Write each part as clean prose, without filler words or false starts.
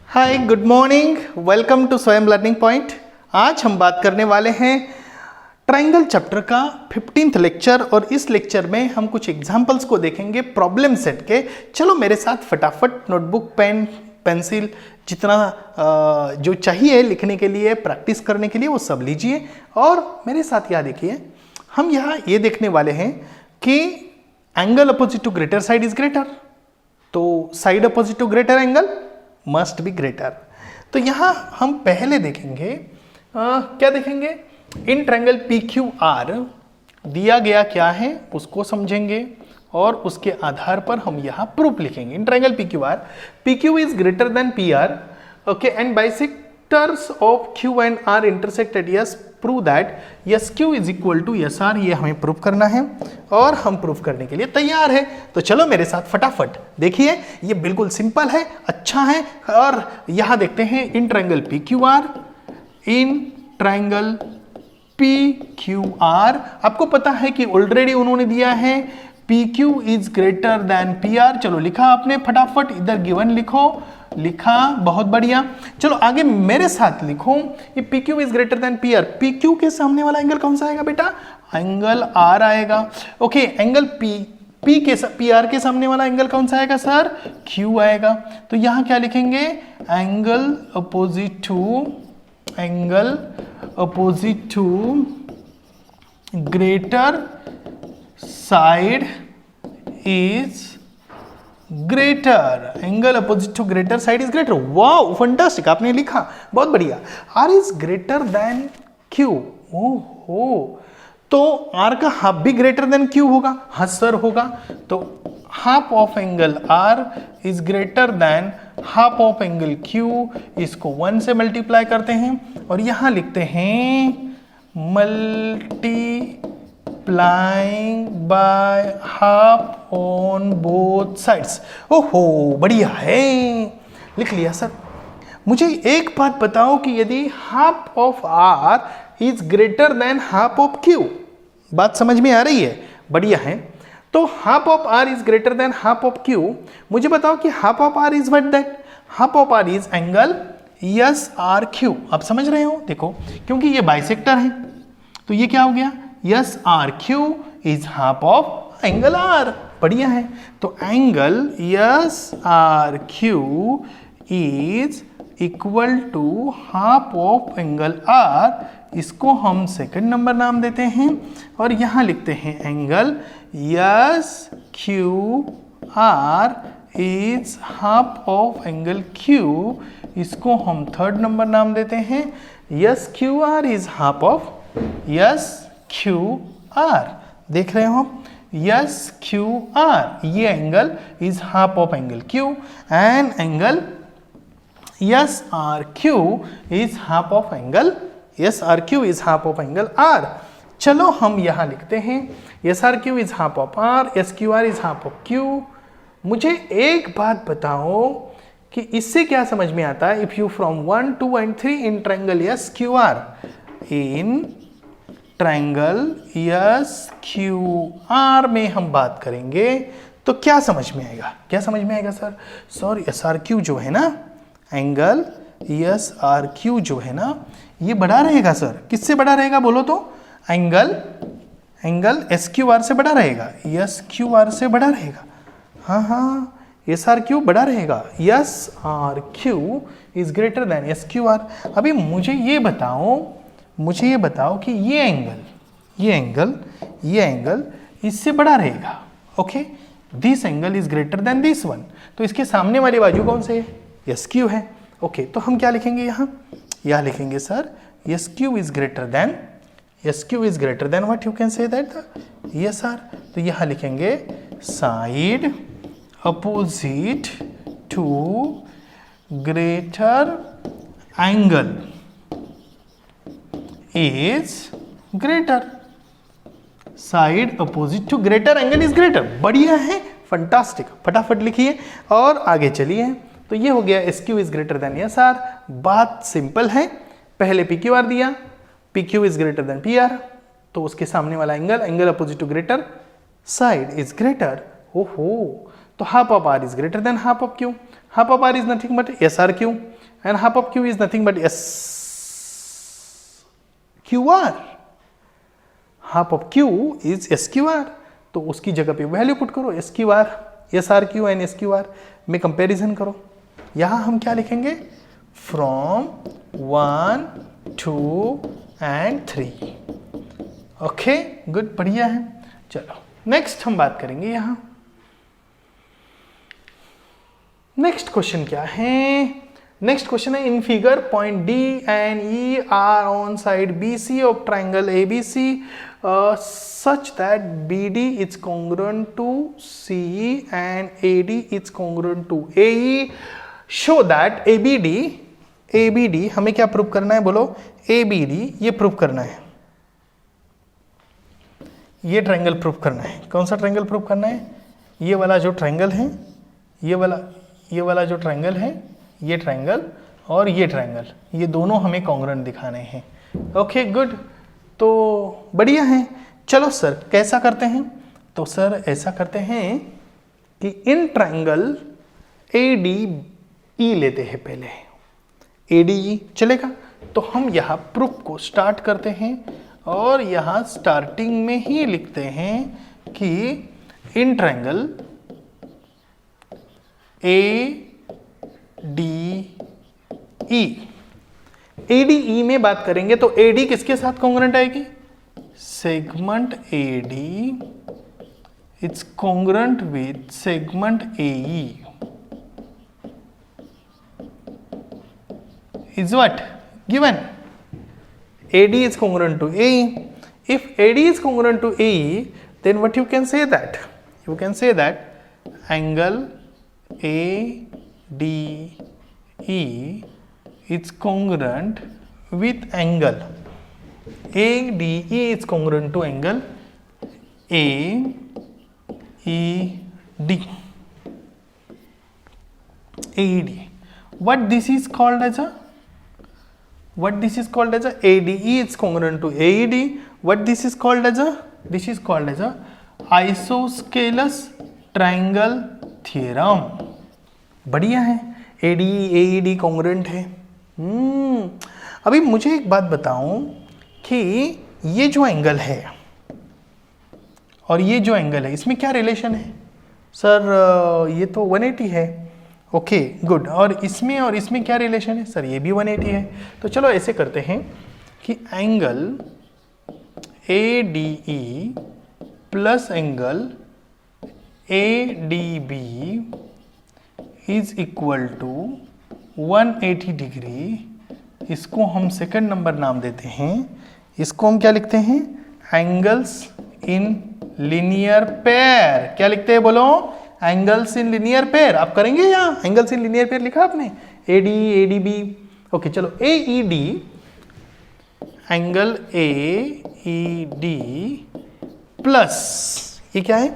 Hi, good morning, welcome to Swayam learning point. आज हम बात करने वाले हैं ट्रायंगल चैप्टर का 15th लेक्चर और इस लेक्चर में हम कुछ एग्जांपल्स को देखेंगे प्रॉब्लम सेट के। चलो मेरे साथ फटाफट नोटबुक, पेन, पेंसिल जितना जो चाहिए लिखने के लिए, प्रैक्टिस करने के लिए वो सब लीजिए और मेरे साथ यहाँ देखिए। हम यहाँ ये देखने वाले हैं कि angle opposite to greater side is greater, तो side opposite to greater angle must be greater. तो यहाँ हम पहले देखेंगे क्या देखेंगे, in triangle P Q R दिया गया क्या है उसको समझेंगे और उसके आधार पर हम यहाँ प्रूफ लिखेंगे। In triangle P Q is greater than P R, okay, and bisectors of Q and R intersect at S, prove that S Q is equal to S R. ये हमें प्रूफ करना है और हम प्रूफ करने के लिए तैयार है। तो चलो मेरे साथ फटाफट देखिए, ये बिल्कुल सिंपल है, अच्छा है। और यहां देखते हैं इन ट्रायंगल पी क्यू आर, इन ट्रायंगल पी क्यू आर आपको पता है कि ऑलरेडी उन्होंने दिया है P Q is greater than P are. चलो लिखा आपने फटाफट, इधर गिवन लिखो, लिखा, बहुत बढ़िया। चलो आगे मेरे साथ लिखो, ये P Q is greater than P are. P Q के सामने वाला एंगल कौन सा आएगा बेटा? एंगल आर आएगा। ओके, एंगल पी आर के सामने वाला एंगल कौन सा आएगा सर? क्यू आएगा। तो यहां क्या लिखेंगे? Angle opposite to greater side is greater. Angle opposite to greater side is greater. Wow, fantastic, आपने लिखा, बहुत बढ़िया। R is greater than Q. ओहो, तो आर का हाफ भी ग्रेटर देन क्यू होगा? हाँ सर होगा। तो half of angle R is greater than half of angle Q. इसको 1 से मल्टीप्लाई करते हैं और यहां लिखते हैं multiplying by half on both sides. ओहो, बढ़िया है, लिख लिया सर। मुझे एक बात बताओ कि यदि half of R is greater than half of Q, बात समझ में आ रही है? बढ़िया है। तो half of R is greater than half of Q, मुझे बताओ कि half of R is what that? Half of R is angle S R Q. आप समझ रहे हो? देखो, क्योंकि ये बाइसेक्टर है तो ये क्या हो गया? S R Q is half of angle R. बढ़िया है। तो angle S R Q is equal to half of angle R. इसको हम सेकंड नंबर नाम देते हैं और यहां लिखते हैं angle S Q R is half of angle Q. इसको हम थर्ड नंबर नाम देते हैं S Q R is half of S Q R. देख रहे हो एस क्यू आर, ये angle is half of angle Q and angle S R Q is half of angle R. चलो हम यहां लिखते हैं S R Q is half of R, S Q R is half of Q. मुझे एक बात बताओ कि इससे क्या समझ में आता है? If you from 1, 2 and 3 in triangle S Q are, in triangle S Q are में हम बात करेंगे तो क्या समझ में आएगा? क्या समझ में आएगा sir? Sir S R Q जो है ना, एंगल एस आर क्यू जो है ना, ये बड़ा रहेगा सर। किससे बड़ा रहेगा बोलो तो? एंगल एस क्यू आर से बड़ा रहेगा, एस क्यू आर से बड़ा रहेगा। हाँ, एस आर क्यू बड़ा रहेगा। S R Q is greater than S Q are. अभी मुझे ये बताओ कि ये एंगल इससे बड़ा रहेगा। Okay, this angle is greater then this one. तो इसके सामने वाली बाजू कौन से है? एस क्यू है। ओके, तो हम क्या लिखेंगे यहाँ लिखेंगे sir S Q is greater than what you can say that S R. तो यहाँ लिखेंगे side opposite to greater angle is greater. Side opposite to greater angle is greater. बढ़िया है, फंटास्टिक, फटाफट लिखिए और आगे चलिए। तो ये हो गया S Q is greater than S R. बात सिंपल है, पहले पी क्यू आर दिया, P Q is greater than P R, तो उसके सामने वाला angle opposite to greater side is greater. ओहो, तो half of R is greater than half of Q. Half of R is nothing but S R Q and half of Q is nothing but S Q R. Half of Q is S Q are. तो उसकी जगह पे value put करो, S Q are, S R Q and S Q are में comparison करो. यहां हम क्या लिखेंगे? From 1 2 and 3. ओके गुड, बढ़िया है. चलो नेक्स्ट हम बात करेंगे यहां. नेक्स्ट क्वेश्चन क्या है? नेक्स्ट क्वेश्चन है in figure point D and E are on side B C of triangle A B C such that BD is congruent to CE and AD is congruent to AE. Show that ABD हमें क्या prove करना है? बोलो. ABD ये prove करना है, ये triangle prove करना है. कौन सा ट्रायंगल प्रूव करना है? ये वाला जो ट्रायंगल है, ये वाला जो ट्रायंगल है, ये ट्रायंगल और ये ट्रायंगल, ये दोनों हमें कॉन्ग्रुएंट दिखाने हैं. ओके गुड, तो बढ़िया है. चलो सर कैसा करते हैं? तो सर ऐसा करते हैं कि इन ट्रायंगल ADE लेते हैं पहले. ADE चलेगा. तो हम यहाँ प्रूफ को स्टार्ट करते हैं और यहाँ स्टार्टिंग में ही लिखते हैं कि इन ट्रायंगल ADE में बात करेंगे तो AD किसके साथ कॉन्ग्रुएंट आएगी? Segment AD it's congruent with segment AE is what given. AD is congruent to AE. If AD is congruent to AE, then what you can say that? You can say that angle ADE is congruent with angle ADE is congruent to angle AED. AED. What this is called as a? What this is called as a? ADE is congruent to AED. What this is called as a? This is called as a isosceles triangle theorem. बढ़िया है. ADE AED congruent है. अभी मुझे एक बात बताऊं कि ये जो एंगल है और ये जो एंगल है इसमें क्या रिलेशन है? सर ये तो 180 है. Okay good. और इसमें क्या रिलेशन है? सर ये भी 180 है. तो चलो ऐसे करते हैं कि angle ADE plus angle ADB is equal to 180 degree. इसको हम सेकंड नंबर नाम देते हैं. इसको हम क्या लिखते हैं? Angles in linear pair. क्या लिखते हैं? बोलो. Angles in linear pair. आप करेंगे यहाँ एंगल्स इन लीनियर पेयर लिखा आपने. ADE ADB. ओके चलो AED एंगल AED प्लस ये क्या है?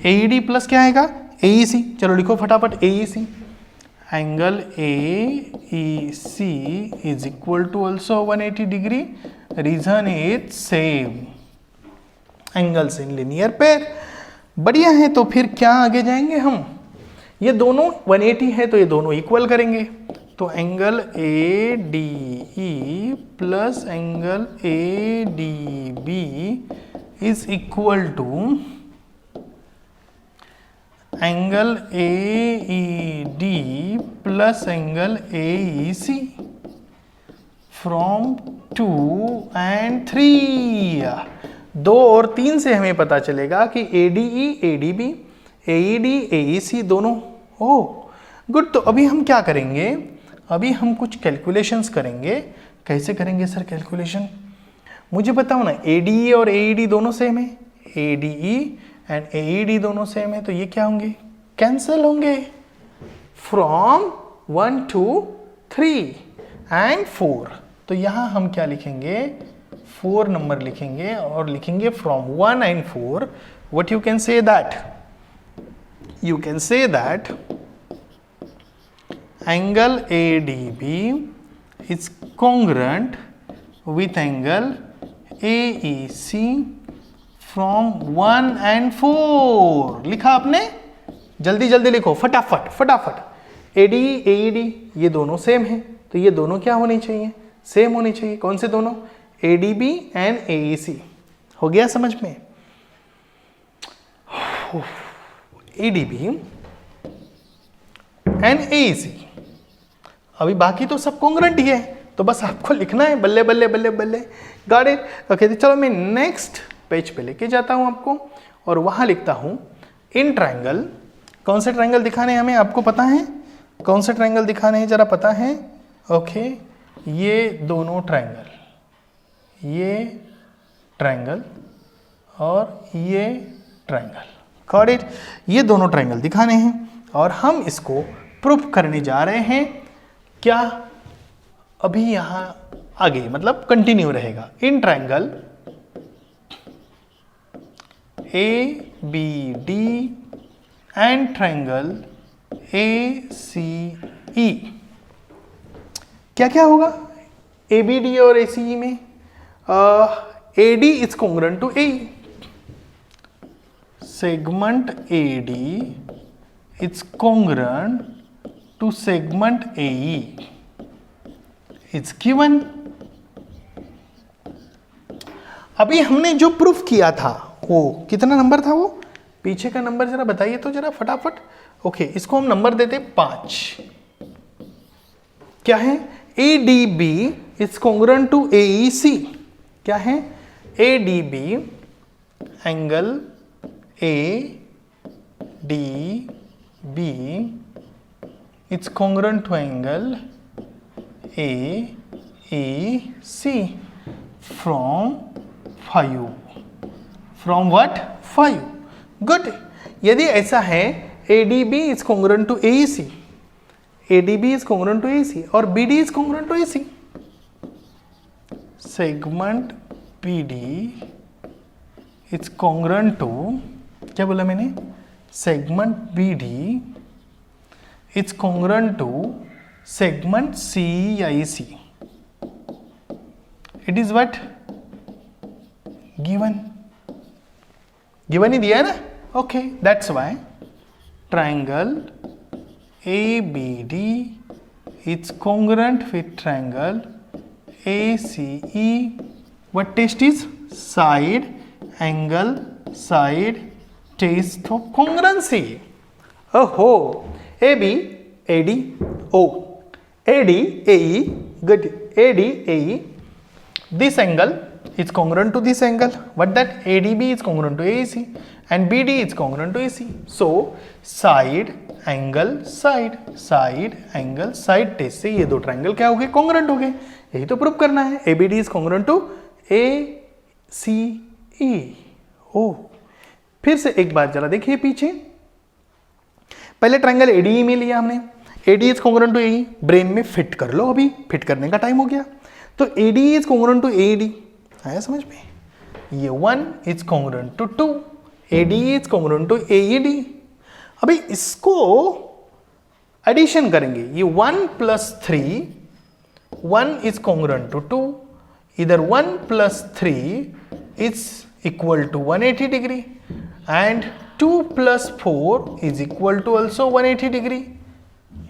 AED प्लस क्या आएगा? AEC. चलो लिखो फटाफट AEC. Angle AEC is equal to also 180 degree. Reason is same. Angles in linear pair. बढ़िया है. तो फिर क्या आगे जाएंगे हम? ये दोनों 180 है तो ये दोनों इक्वल करेंगे. तो angle ADE plus angle ADB is equal to angle AED plus angle AEC from 2 and 3. 2 और 3 से हमें पता चलेगा कि ADE ADB AED AEC दोनों. Oh good. तो अभी हम क्या करेंगे? अभी हम कुछ कैलकुलेशंस करेंगे. कैसे करेंगे सर कैलकुलेशन? मुझे बताओ ना. ADE और AED दोनों सेम है. ADE एंड AED दोनों सेम है तो ये क्या होंगे? कैंसिल होंगे. From 1 2 3 and 4. तो यहां हम क्या लिखेंगे? 4 नंबर लिखेंगे और लिखेंगे from 1 and 4. What you can say that? You can say that angle ADB is congruent with angle AEC from 1 and 4. लिखा आपने? जल्दी जल्दी लिखो, फटाफट फटाफट। AD AED ये दोनों सेम है, तो ये दोनों क्या होनी चाहिए, सेम होनी चाहिए। कौन से दोनों, ADB एंड AEC। हो गया समझ में, ADB एंड AEC। अभी बाकी तो सब कॉन्ग्रुएंट ही है, तो बस आपको लिखना है, बल्ले बल्ले बल्ले बल्ले, गॉट इट। ओके, चलो मैं नेक्स्ट पेज पे लेके जाता हूं आपको, और वहां लिखता हूं इन ट्रायंगल। कौन से ट्रायंगल दिखाने हैं हमें, आपको पता है कौन से ट्रायंगल दिखाने हैं, जरा पता है। ओके, ये दोनों ट्रायंगल, ये ट्रायंगल और ये ट्रायंगल, गॉट इट। ये दोनों ट्रायंगल दिखाने हैं और हम इसको प्रूफ करने जा रहे हैं। क्या अभी यहां आगे मतलब कंटिन्यू रहेगा। In triangle ABD and triangle ACE, क्या क्या होगा ABD और ACE में। AD is congruent to AE, segment AD is congruent to segment AE. It's given. अभी हमने जो प्रूफ किया था वो कितना नंबर था, वो पीछे का नंबर जरा बताइए तो जरा फटाफट। ओके, इसको हम नंबर देते 5। क्या है, ADB is congruent to AEC। क्या है, ADB angle ADB it's congruent to angle AEC from 5, from what 5, good। यदि ऐसा है ADB is congruent to AEC, ADB is congruent to AEC और BD is congruent to AC, segment BD it's congruent to, क्या बोला मैंने, segment BD it's congruent to segment CEIC। It is what given, given ही दिया है ना। Okay, that's why triangle ABD it's congruent with triangle ACE। What test is side angle side test of congruency. ओहो, AB AD O AD AE, good, AD AE, this angle is congruent to this angle, what that ADB is congruent to AEC and BD is congruent to AC, so side angle side, side angle side test से ये दो triangle क्या हो गए, congruent हो गए। यही तो प्रूफ करना है, ABD is congruent to ACE। ओ, फिर से एक बार जरा देखिए पीछे, पहले ट्रायंगल ADE में लिया हमने, AD is congruent to AE, brain में फिट कर लो, अभी फिट करने का टाइम हो गया। तो AD is congruent to AD, आया समझ में, ये 1 is congruent to 2, AD is congruent to AED। अभी इसको एडिशन करेंगे, ये 1 + 3, 1 इज कॉन्ग्रुएंट टू 2, इधर 1 + 3 is equal to 180 degree and 2 + 4 is equal to also 180 degree.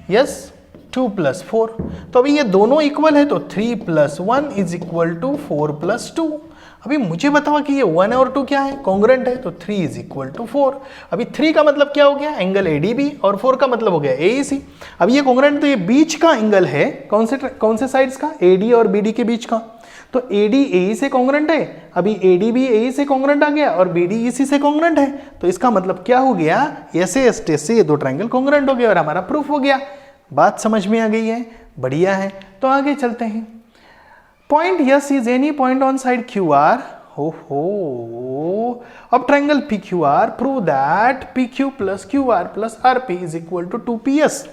Yes, 2 + 4, तो अभी ये दोनों इक्वल है, तो 3 + 1 is equal to 4 + 2। अभी मुझे बताओ कि ये 1 और 2 क्या है, कॉन्ग्रुएंट है, तो 3 is equal to 4। अभी 3 का मतलब क्या हो गया, एंगल ADB, और 4 का मतलब हो गया AEC। अब ये कॉन्ग्रुएंट, तो ये बीच का एंगल है, कौन से साइड्स का, AD और BD के बीच का, तो AD AE से कॉन्ग्रुएंट है। अभी ADB AE से कॉन्ग्रुएंट आ गया और BD EC से कॉन्ग्रुएंट है, तो इसका मतलब क्या हो गया, ऐसे स्टेज से ये दो ट्रायंगल कॉन्ग्रुएंट हो गया और हमारा प्रूफ हो गया। बात समझ में आ गई है, बढ़िया है। तो आगे चलते हैं। Point S is any point on side QR। हो अब triangle PQR prove that PQ + QR + RP is equal to 2PS।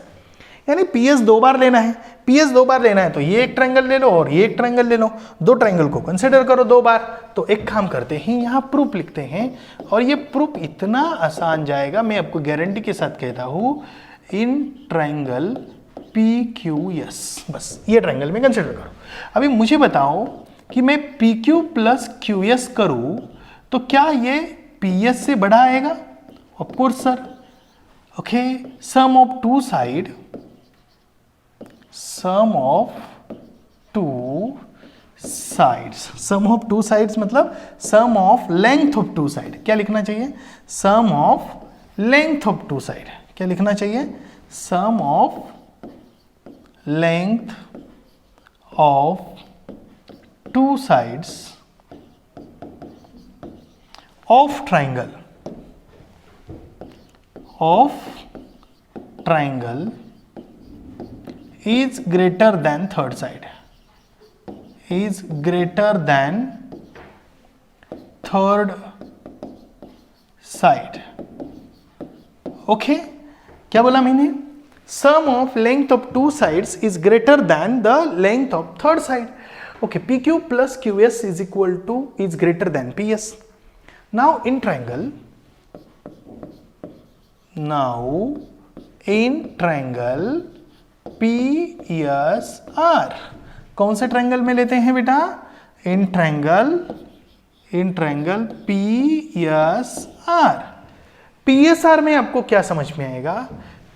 यानी PS 2 बार लेना है, PS 2 बार लेना है तो ये एक ट्रायंगल ले लो और ये एक ट्रायंगल ले लो, दो ट्रायंगल को कंसिडर करो 2 बार। तो एक काम करते हैं, यहाँ प्रूफ लिखते हैं और ये प्रूफ इतना आसान जाएगा, मैं आपको गारंटी के साथ कहता हूँ। इन ट्रायंगल PQS, बस ये ट्रायंगल में कंसिडर करो। अभी मुझे बताओ कि मैं PQ + QS करूँ तो क्या ये PS से बड़ा आएगा? Of course sir. Okay, sum of two side, sum of two sides, sum of two sides मतलब sum of length of two side. क्या लिखना चाहिए? Sum of length of two side. क्या लिखना चाहिए? Sum of length of two sides of triangle, of triangle is greater than third side, is greater than third side. Okay, क्या बोला मैंने? Sum of length of two sides is greater than the length of third side. Okay, p q plus q s is equal to is greater than P s. Now in triangle, p s r, कौन से triangle में लेते हैं बेटा? In triangle p s r. P s r में आपको क्या समझ में आएगा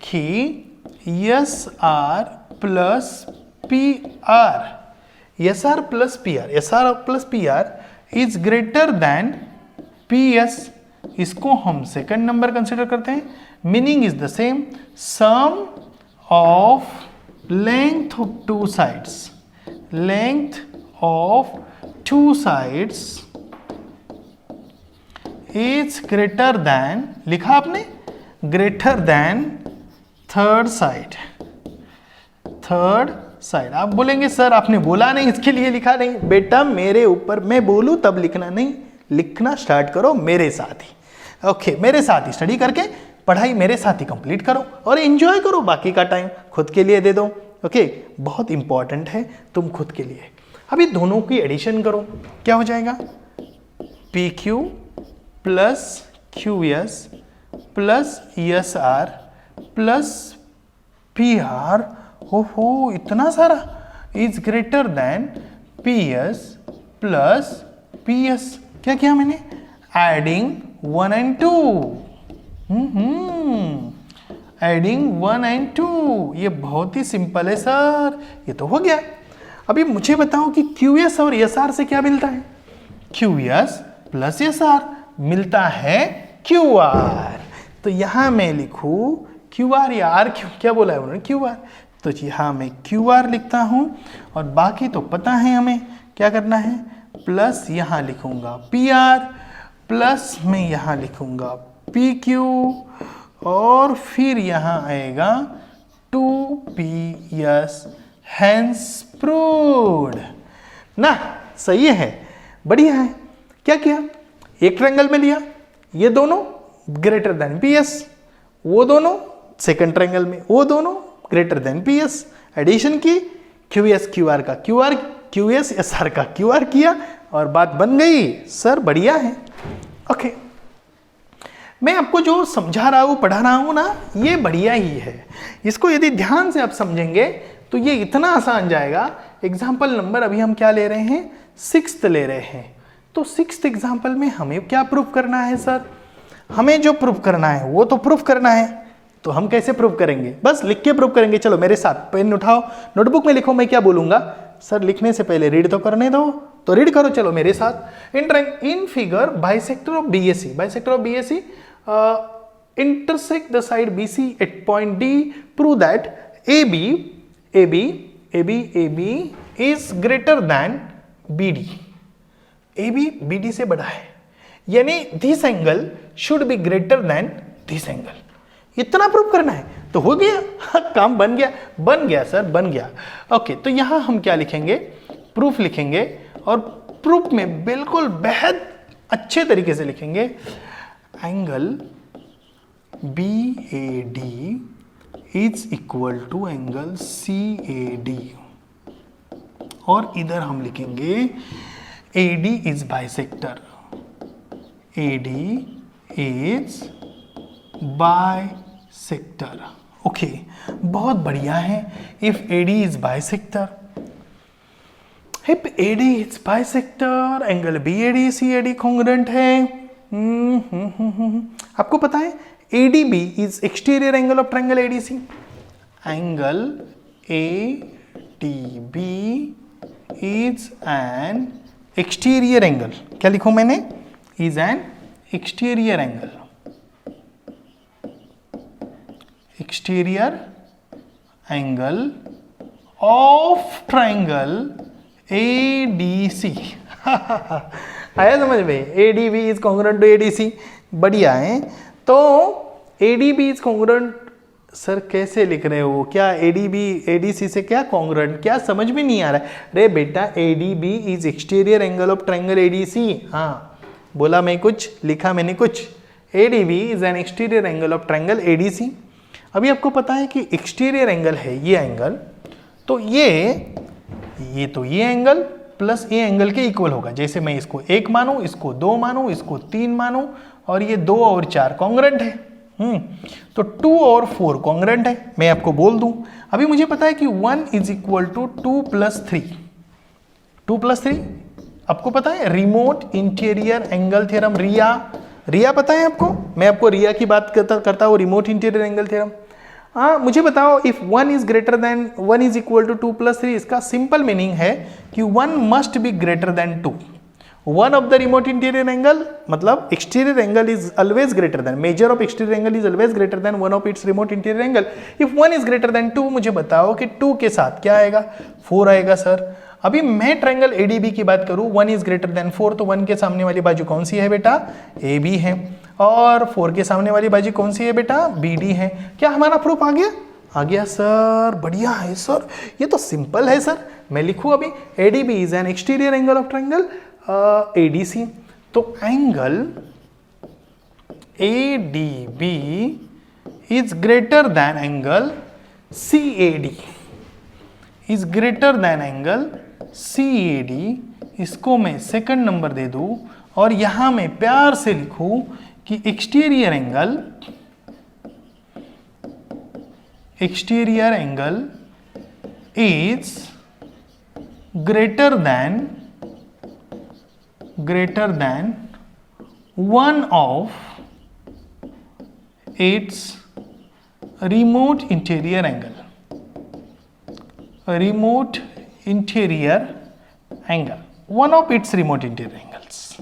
कि s are plus P R, S are plus P R, S are plus P R is greater than P S. इसको हम सेकंड नंबर कंसिडर करते हैं. Meaning is the same, sum of length of two sides, length of two sides is greater than, लिखा आपने, greater than third side. Third side. आप बोलेंगे sir आपने बोला नहीं, इसके लिए लिखा नहीं. बेटा मेरे ऊपर, मैं बोलूं तब लिखना नहीं, लिखना स्टार्ट करो मेरे साथ ही. ओके, मेरे साथ ही स्टडी करके पढ़ाई मेरे साथ ही कंप्लीट करो और एंजॉय करो. बाकी का टाइम खुद के लिए दे दो. ओके, बहुत इंपॉर्टेंट है तुम खुद के लिए. अभी दोनों की एडिशन करो, क्या हो जाएगा? P q plus q S plus S R plus P R, ओहो इतना सारा, is greater than P S plus P S. क्या किया मैंने? Adding 1 and 2. Adding 1 and 2. ये बहुत ही सिंपल है सर, ये तो हो गया. अभी मुझे बताओ कि क्यू एस और एस आर से क्या मिलता है? Q S plus S R मिलता है क्यू आर. तो यहां मैं लिखूं क्यू आर या आर क्यू, क्या बोला है उन्होंने? Q R. तो यहां मैं क्यू आर लिखता हूं और बाकी तो पता है हमें क्या करना है. प्लस यहां लिखूंगा पी आर, प्लस मैं यहां लिखूंगा पी क्यू और फिर यहां आएगा 2ps. हैंस प्रूव्ड ना. सही है, बढ़िया है. क्या किया? एक ट्रायंगल में लिया, ये दोनों ग्रेटर देन ps, वो दोनों सेकंड ट्रायंगल में, वो दोनों ग्रेटर देन ps. एडिशन की, क्यू एस क्यू आर का Q R, Q S S R का क्यू आर किया और बात बन गई. सर बढ़िया है. ओके, मैं आपको जो समझा रहा हूँ, पढ़ा रहा हूँ ना, ये बढ़िया ही है. इसको यदि ध्यान से आप समझेंगे तो ये इतना आसान जाएगा. एग्जाम्पल नंबर अभी हम क्या ले रहे हैं? 6th ले रहे हैं. तो 6th एग्जाम्पल में हमें क्या प्रूफ करना है सर? हमें जो प्रूफ करना है वो तो प्रूफ करना है. तो हम कैसे प्रूफ करेंगे? बस लिख के प्रूफ करेंगे. चलो मेरे साथ पेन उठाओ, नोटबुक में लिखो. मैं क्या बोलूंगा? सर लिखने से पहले रीड तो करने दो, तो रीड करो. चलो मेरे साथ. In figure bisector of B A C, bisector of B A C intersect the side BC at point D. Prove that AB is greater than BD. AB BD से बड़ा है, यानी this angle should be greater than this angle. इतना proof करना है तो हो गया. काम बन गया. बन गया सर, बन गया. ओके, तो यहां हम क्या लिखेंगे? प्रूफ लिखेंगे और प्रूफ में बिल्कुल बेहद अच्छे तरीके से लिखेंगे. Angle BAD is equal to angle CAD और इधर हम लिखेंगे AD is bisector. AD is bisector. Okay, बहुत बढ़िया है. If AD is bisector, if AD is bisector, angle BAD CAD congruent है. आपको पता है ADB is exterior angle of triangle ADC. Angle ADB is an exterior angle. क्या लिखूं मैंने? Is an exterior angle. Exterior angle of triangle ADC. आया समझ में? ADB is congruent to ADC. बढ़िया है. तो ADB is congruent, सर कैसे लिख रहे हो? क्या ADB ADC से क्या congruent? क्या समझ में नहीं आ रहा है? रे बेटा, ADB is exterior angle of triangle ADC. हाँ, बोला मैं कुछ, लिखा मैंने कुछ. ADB is an exterior angle of triangle ADC. अभी आपको पता है कि एक्सटीरियर एंगल है ये एंगल, तो ये तो ये एंगल प्लस ये एंगल के इक्वल होगा. जैसे मैं इसको 1 मानूं, इसको 2 मानूं, इसको 3 मानूं, और ये 2 और 4 कॉन्ग्रेंट है. तो 2 और 4 कॉन्ग्रेंट है. मैं आपको बोल दूं, अभी मुझे पता है कि 1 is equal to 2 plus 3. 2 plus 3 आपको पता है, remote interior angle theorem. Riya पता है आपको? मैं आपको रिया की बात करता हूँ, रिमोट इंटीरियर एंगल थ्योरम. हाँ, मुझे बताओ, if 1 is greater than 1 is equal to 2 plus 3, इसका सिंपल मीनिंग है कि 1 must be greater than 2. 1 of the remote interior angle, मतलब exterior angle is always greater than, measure of exterior angle is always greater than 1 of its remote interior angle. If 1 is greater than 2, मुझे बताओ कि 2 के साथ क्या आएगा? 4 आएगा. Sir अभी मैं ट्रायंगल ADB की बात करूं, 1 इज ग्रेटर देन 4, तो 1 के सामने वाली बाजू कौन सी है बेटा? AB है. और 4 के सामने वाली बाजू कौन सी है बेटा? BD है. क्या हमारा प्रूफ आ गया? आ गया सर, बढ़िया है सर, ये तो सिंपल है सर. मैं लिखूं अभी, ADB is an exterior angle of triangle ADC. तो angle ADB is greater then angle CAD, is greater then angle CAD. इसको मैं सेकंड नंबर दे दूं और यहां मैं प्यार से लिखूं कि exterior angle is greater than 1 of its remote interior angle. Remote interior angle, one of its remote interior angles,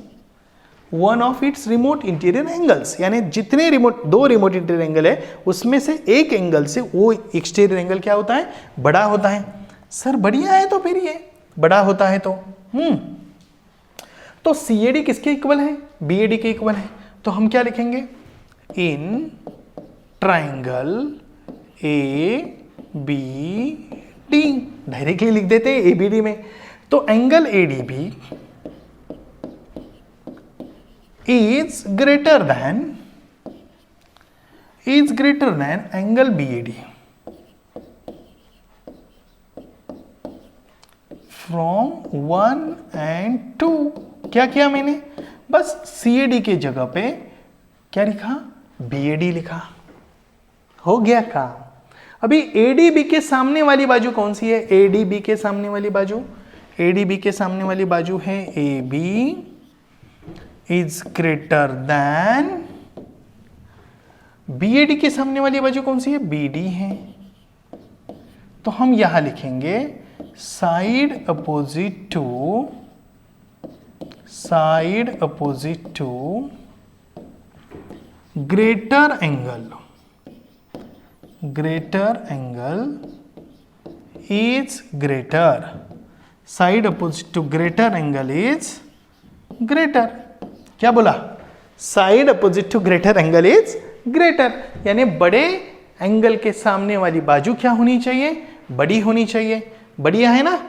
one of its remote interior angles. यानी जितने दो रिमोट इंटीरियर एंगल है उसमें से एक एंगल से वो एक्सटीरियर एंगल क्या होता है? बड़ा होता है. सर बढ़िया है, तो फिर ये बड़ा होता है तो CAD किसके इक्वल है? BAD के इक्वल है. तो हम क्या लिखेंगे? इन ट्राइंगल ABD, डायरेक्टली लिख देते हैं ABD में. तो angle ADB is greater then angle BAD from 1 and 2. क्या किया मैंने? बस CAD के जगह पे क्या लिखा? BAD लिखा. हो गया काम. अभी ADB के सामने वाली बाजू कौन सी है? ADB के सामने वाली बाजू है AB is greater then. BAD के सामने वाली बाजू कौन सी है? BD है. तो हम यहां लिखेंगे side opposite to greater angle is greater. Side opposite to greater angle is greater. क्या बोला? Side opposite to greater angle is greater. यानी बड़े एंगल के सामने वाली बाजू क्या होनी चाहिए? बड़ी होनी चाहिए. बढ़िया है ना?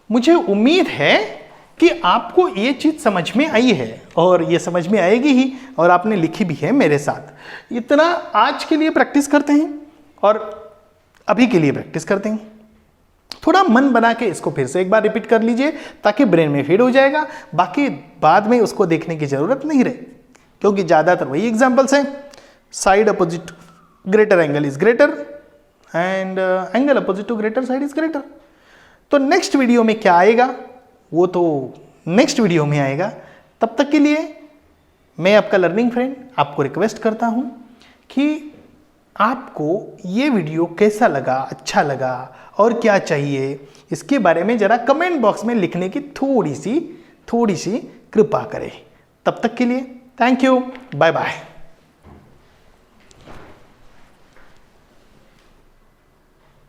मुझे उम्मीद है कि आपको ये चीज समझ में आई है और ये समझ में आएगी ही, और आपने लिखी भी है मेरे साथ. इतना आज के लिए प्रैक्टिस करते हैं और अभी के लिए प्रैक्टिस करते हैं. थोड़ा मन बना के इसको फिर से एक बार रिपीट कर लीजिए ताकि ब्रेन में फीड हो जाएगा. बाकी बाद में उसको देखने की जरूरत नहीं रहे, क्योंकि ज्यादातर वही एग्जांपल्स हैं. Side opposite greater angle is greater and angle opposite to greater side is greater. तो नेक्स्ट वीडियो में क्या आएगा वो तो नेक्स्ट वीडियो में आएगा. तब तक के लिए मैं आपका लर्निंग फ्रेंड आपको रिक्वेस्ट करता हूँ कि आपको ये वीडियो कैसा लगा, अच्छा लगा और क्या चाहिए, इसके बारे में ज़रा कमेंट बॉक्स में लिखने की थोड़ी सी कृपा करें। तब तक के लिए थैंक यू, बाय बाय।